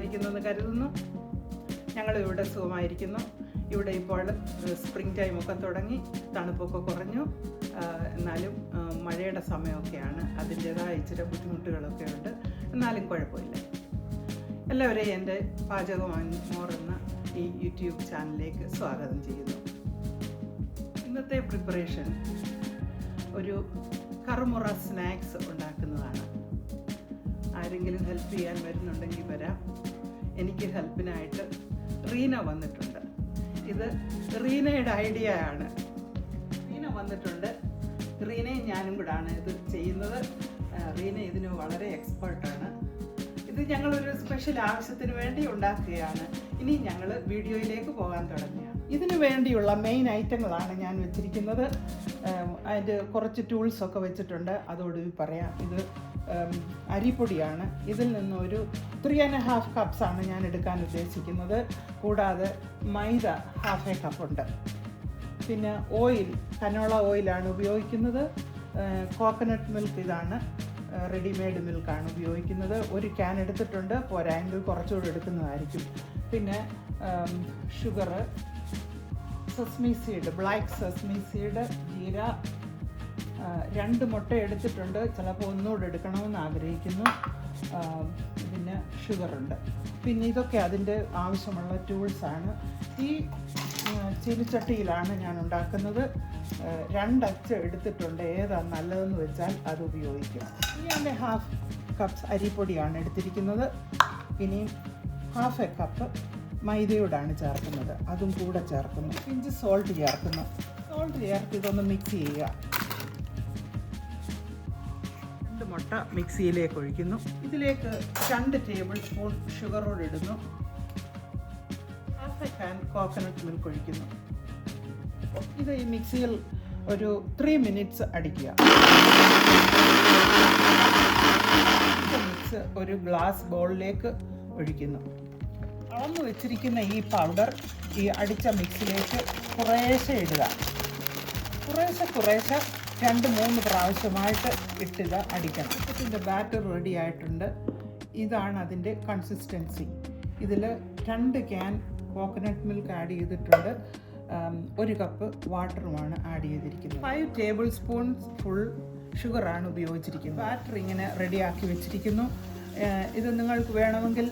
സുഖമായിരിക്കുന്നു എന്ന് കരുതുന്നു. ഞങ്ങളിവിടെ സുഖമായിരിക്കുന്നു. ഇവിടെ ഇപ്പോൾ സ്പ്രിംഗ് ടൈമൊക്കെ തുടങ്ങി, തണുപ്പൊക്കെ കുറഞ്ഞു. എന്നാലും മഴയുടെ സമയമൊക്കെയാണ്, അതിൻ്റേതായ ഇച്ചിരി ബുദ്ധിമുട്ടുകളൊക്കെ ഉണ്ട്. എന്നാലും കുഴപ്പമില്ല. എല്ലാവരെയും എൻ്റെ പാചകം മോർ എന്ന ഈ യൂട്യൂബ് ചാനലിലേക്ക് സ്വാഗതം ചെയ്യുന്നു. ഇന്നത്തെ പ്രിപ്പറേഷൻ ഒരു കറുമുറ സ്നാക്സ് ഉണ്ടാക്കുന്നതാണ്. ആരെങ്കിലും ഹെൽപ്പ് ചെയ്യാൻ വരുന്നുണ്ടെങ്കിൽ വരാം. എനിക്ക് ഹെൽപ്പിനായിട്ട് റീന വന്നിട്ടുണ്ട്. ഇത് റീനയുടെ ഐഡിയ ആണ്. റീന വന്നിട്ടുണ്ട്. റീനയും ഞാനും കൂടാണ് ഇത് ചെയ്യുന്നത്. റീന ഇതിന് വളരെ എക്സ്പേർട്ടാണ്. ഇത് ഞങ്ങളൊരു സ്പെഷ്യൽ ആവശ്യത്തിന് വേണ്ടി ഉണ്ടാക്കുകയാണ്. ഇനി ഞങ്ങൾ വീഡിയോയിലേക്ക് പോകാൻ തുടങ്ങിയാണ്. ഇതിന് വേണ്ടിയുള്ള മെയിൻ ഐറ്റങ്ങളാണ് ഞാൻ വെച്ചിരിക്കുന്നത്. അതിൻ്റെ കുറച്ച് ടൂൾസൊക്കെ വെച്ചിട്ടുണ്ട്, അതോടുകൂടി പറയാം. ഇത് അരിപ്പൊടിയാണ്. ഇതിൽ നിന്നൊരു 3½ കപ്സാണ് ഞാൻ എടുക്കാൻ ഉദ്ദേശിക്കുന്നത്. കൂടാതെ മൈദ ½ കപ്പുണ്ട്. പിന്നെ ഓയിൽ, കനോള ഓയിലാണ് ഉപയോഗിക്കുന്നത്. കോക്കനട്ട് മിൽക്ക് ഇതാണ്, റെഡിമെയ്ഡ് മിൽക്കാണ് ഉപയോഗിക്കുന്നത്. ഒരു ക്യാൻ എടുത്തിട്ടുണ്ട്, പോരായെങ്കിൽ കുറച്ചുകൂടി എടുക്കുന്നതായിരിക്കും. പിന്നെ sugar, sesame seed, black sesame seed, jeera, 2 മുട്ട എടുത്തിട്ടുണ്ട്. ചിലപ്പോൾ ഒന്നുകൂടെ എടുക്കണമെന്ന് ആഗ്രഹിക്കുന്നു. പിന്നെ ഷുഗറുണ്ട്. പിന്നെ ഇതൊക്കെ അതിൻ്റെ ആവശ്യമുള്ള ടൂൾസാണ്. ഈ ചീനിച്ചട്ടിയിലാണ് ഞാൻ ഉണ്ടാക്കുന്നത്. 2 അച്ച് എടുത്തിട്ടുണ്ട്. ഏതാണ് നല്ലതെന്ന് വെച്ചാൽ അത് ഉപയോഗിക്കും. 3½ കപ്സ് അരിപ്പൊടിയാണ് എടുത്തിരിക്കുന്നത്. ഇനിയും ½ കപ്പ് മൈദയോടാണ് ചേർക്കുന്നത്, അതും കൂടെ ചേർക്കുന്നു. ഇഞ്ചി സോൾട്ട് ചേർക്കുന്നു. സോൾട്ട് ചേർത്ത് ഇതൊന്ന് മിക്സ് ചെയ്യുക. 2 മുട്ട മിക്സിയിലേക്ക് ഒഴിക്കുന്നു. ഇതിലേക്ക് 2 ടേബിൾ സ്പൂൺ ഷുഗറോട് ഇടുന്നു. ½ ക്യാൻ കോക്കനട്ട് മിൽക്ക് ഒഴിക്കുന്നു. ഇത് ഈ മിക്സിയിൽ ഒരു 3 മിനിറ്റ്സ് അടിക്കുക. മിക്സ് ഒരു ഗ്ലാസ് ബൗളിലേക്ക് ഒഴിക്കുന്നു. അളന്ന് വെച്ചിരിക്കുന്ന ഈ പൗഡർ ഈ അടിച്ച മിക്സിലേക്ക് കുറേശ്ശെ ഇടുക. കുറേശ്ശെ 2-3 പ്രാവശ്യമായിട്ട് ഇട്ടിത് അടിക്കണം. ഇതിൻ്റെ ബാറ്റർ റെഡി ആയിട്ടുണ്ട്. ഇതാണ് അതിൻ്റെ കൺസിസ്റ്റൻസി. ഇതിൽ 2 ക്യാൻ കോക്കനട്ട് മിൽക്ക് ആഡ് ചെയ്തിട്ടുണ്ട്. 1 കപ്പ് വാട്ടറുമാണ് ആഡ് ചെയ്തിരിക്കുന്നത്. 5 ടേബിൾ സ്പൂൺസ് ഫുൾ ഷുഗറാണ് ഉപയോഗിച്ചിരിക്കുന്നത്. ബാറ്റർ ഇങ്ങനെ റെഡിയാക്കി വെച്ചിരിക്കുന്നു. ഇത് നിങ്ങൾക്ക് വേണമെങ്കിൽ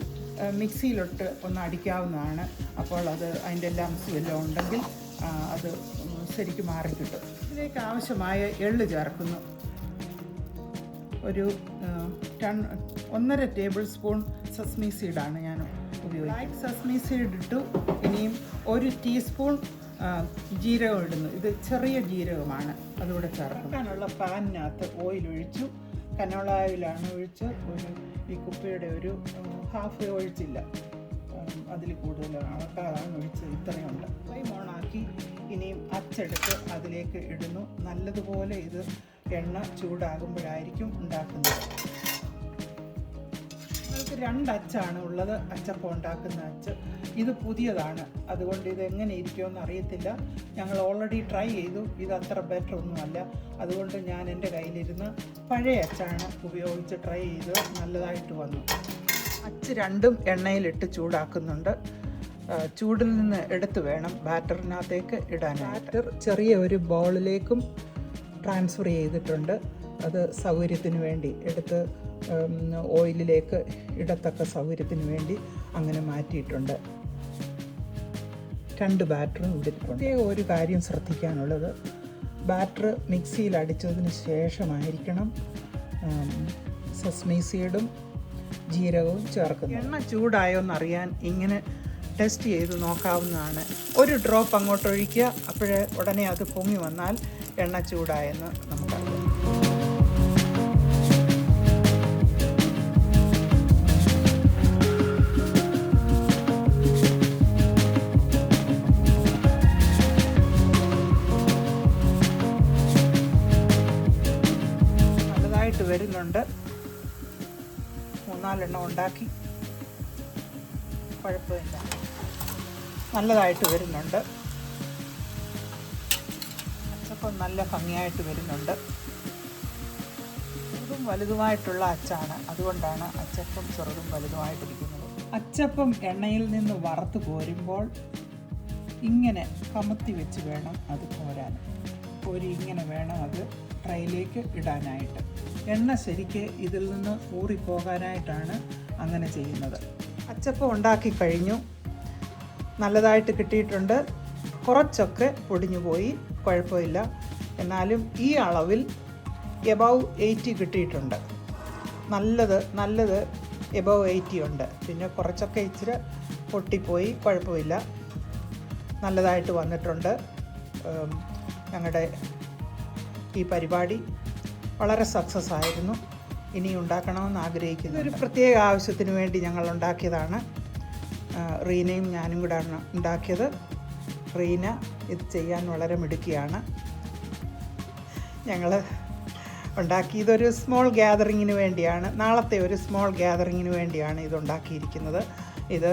മിക്സിയിലിട്ട് ഒന്ന് അടിക്കാവുന്നതാണ്. അപ്പോൾ അത് അതിൻ്റെ ലംസ് വല്ലതും ഉണ്ടെങ്കിൽ അത് ശരിക്കും മാറിക്കിട്ടും. ഇതിലേക്ക് ആവശ്യമായ എള്ള് ചേർക്കുന്നു. ഒരു 1.5 ടേബിൾ സ്പൂൺ സെസ്മി സീഡാണ് ഞാൻ ഉപയോഗിക്കുന്നത്. ബ്ലാക്ക് സെസ്മി സീഡ് ഇട്ടു. ഇനിയും 1 ടീസ്പൂൺ ജീരകം ഇടുന്നു. ഇത് ചെറിയ ജീരകമാണ്, അതുകൂടെ ചേർക്കാനുള്ള പാനിനകത്ത് ഓയിൽ ഒഴിച്ചു. കനോള ഓയിലാണ് ഒഴിച്ച്. ഈ കുപ്പിയുടെ ഒരു ½ ഒഴിച്ചില്ല, അതിൽ കൂടുതലാണ്, അതാണ് ഒഴിച്ചത്. ഇത്രയുണ്ട്. ഫ്ലെയിം ഓണാക്കി ഇനിയും അച്ചെടുത്ത് അതിലേക്ക് ഇടുന്നു. നല്ലതുപോലെ ഇത് എണ്ണ ചൂടാകുമ്പോഴായിരിക്കും ഉണ്ടാക്കുന്നത്. നിങ്ങൾക്ക് 2 അച്ചാണ് ഉള്ളത്, അച്ചപ്പം ഉണ്ടാക്കുന്ന അച്ച്. ഇത് പുതിയതാണ്, അതുകൊണ്ട് ഇത് എങ്ങനെ ഇരിക്കുമെന്ന് അറിയത്തില്ല. ഞങ്ങൾ ഓൾറെഡി ട്രൈ ചെയ്തു. ഇത് അത്ര ബെറ്റർ ഒന്നുമല്ല. അതുകൊണ്ട് ഞാൻ എൻ്റെ കയ്യിലിരുന്ന് പഴയ അച്ചാണ് ഉപയോഗിച്ച് ട്രൈ ചെയ്ത് നല്ലതായിട്ട് വന്നു. അച്ച് 2ഉം എണ്ണയിലിട്ട് ചൂടാക്കുന്നുണ്ട്. ചൂടിൽ നിന്ന് എടുത്ത് വേണം ബാറ്ററിനകത്തേക്ക് ഇടാൻ. ബാറ്റർ ചെറിയ ഒരു ബൗളിലേക്കും ട്രാൻസ്ഫർ ചെയ്തിട്ടുണ്ട്. അത് സൗകര്യത്തിന് വേണ്ടി എടുത്ത് ഓയിലിലേക്ക് ഇടത്തക്ക സൗകര്യത്തിന് വേണ്ടി അങ്ങനെ മാറ്റിയിട്ടുണ്ട്. 2 ബാറ്ററും ഇട്ടിട്ടുണ്ട്. ഒരു കാര്യം ശ്രദ്ധിക്കാനുള്ളത്, ബാറ്റർ മിക്സിയിൽ അടിച്ചതിന് ശേഷമായിരിക്കണം സെസ്മി സീഡും ജീരകവും ചേർക്കുന്നത്. എണ്ണ ചൂടായോന്നറിയാൻ ഇങ്ങനെ ടെസ്റ്റ് ചെയ്ത് നോക്കാവുന്നതാണ്. 1 ഡ്രോപ്പ് അങ്ങോട്ട് ഒഴിക്കുക. അപ്പോഴേ ഉടനെ അത് പൊങ്ങി വന്നാൽ എണ്ണ ചൂടായെന്ന് നമുക്കറിയാം. നല്ലതായിട്ട് വരുന്നുണ്ട്. 3-4 എണ്ണം ഉണ്ടാക്കി, കുഴപ്പമില്ല, നല്ലതായിട്ട് വരുന്നുണ്ട്. അച്ചപ്പം നല്ല ഭംഗിയായിട്ട് വരുന്നുണ്ട്. ചെറുതും വലുതുമായിട്ടുള്ള അച്ചാണ്, അതുകൊണ്ടാണ് അച്ചപ്പം ചെറുതും വലുതുമായിട്ടിരിക്കുന്നത്. അച്ചപ്പം എണ്ണയിൽ നിന്ന് വറുത്ത് കോരുമ്പോൾ ഇങ്ങനെ കമത്തി വെച്ച് വേണം അത് കോരാൻ. കോരി ഇങ്ങനെ വേണം അത് ട്രൈയിലേക്ക് ഇടാനായിട്ട്. എണ്ണ ശരിക്ക് ഇതിൽ നിന്ന് ഊറിപ്പോകാനായിട്ടാണ് അങ്ങനെ ചെയ്യുന്നത്. അച്ചപ്പം ഉണ്ടാക്കി കഴിഞ്ഞു. നല്ലതായിട്ട് കിട്ടിയിട്ടുണ്ട്. കുറച്ചൊക്കെ പൊടിഞ്ഞു പോയി, കുഴപ്പമില്ല. എന്നാലും ഈ അളവിൽ എബവ് 80 കിട്ടിയിട്ടുണ്ട്. നല്ലത് എബവ് 80 ഉണ്ട്. പിന്നെ കുറച്ചൊക്കെ ഇച്ചിരി പൊട്ടിപ്പോയി, കുഴപ്പമില്ല. നല്ലതായിട്ട് വന്നിട്ടുണ്ട്. ഞങ്ങളുടെ ഈ പരിപാടി വളരെ സക്സസ് ആയിരുന്നു. ഇനി ഉണ്ടാക്കണമെന്ന് ആഗ്രഹിക്കുന്നു. ഒരു പ്രത്യേക ആവശ്യത്തിന് വേണ്ടി ഞങ്ങൾ ഉണ്ടാക്കിയതാണ്. റീനയും ഞാനും കൂടെയാണ് ഉണ്ടാക്കിയത്. റീന ഇത് ചെയ്യാൻ വളരെ മിടുക്കിയാണ്. ഞങ്ങൾ ഉണ്ടാക്കിയതൊരു സ്മോൾ ഗ്യാതറിങ്ങിന് വേണ്ടിയാണ്. നാളത്തെ ഒരു സ്മോൾ ഗ്യാതറിങ്ങിന് വേണ്ടിയാണ് ഇതുണ്ടാക്കിയിരിക്കുന്നത്. ഇത്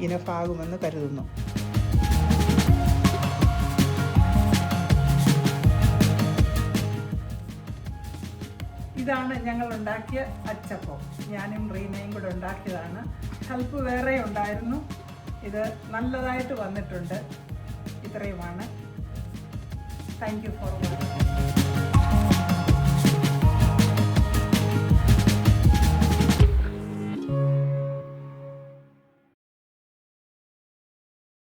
ഇനഫാകുമെന്ന് കരുതുന്നു. ഇതാണ് ഞങ്ങൾ ഉണ്ടാക്കിയ അച്ചപ്പം. ഞാനും റീനയും കൂടെ ഉണ്ടാക്കിയതാണ്. ഹെൽപ്പ് വേറെ ഉണ്ടായിരുന്നു. ഇത് നല്ലതായിട്ട് വന്നിട്ടുണ്ട്. ഇത്രയുമാണ്. Thank you for watching.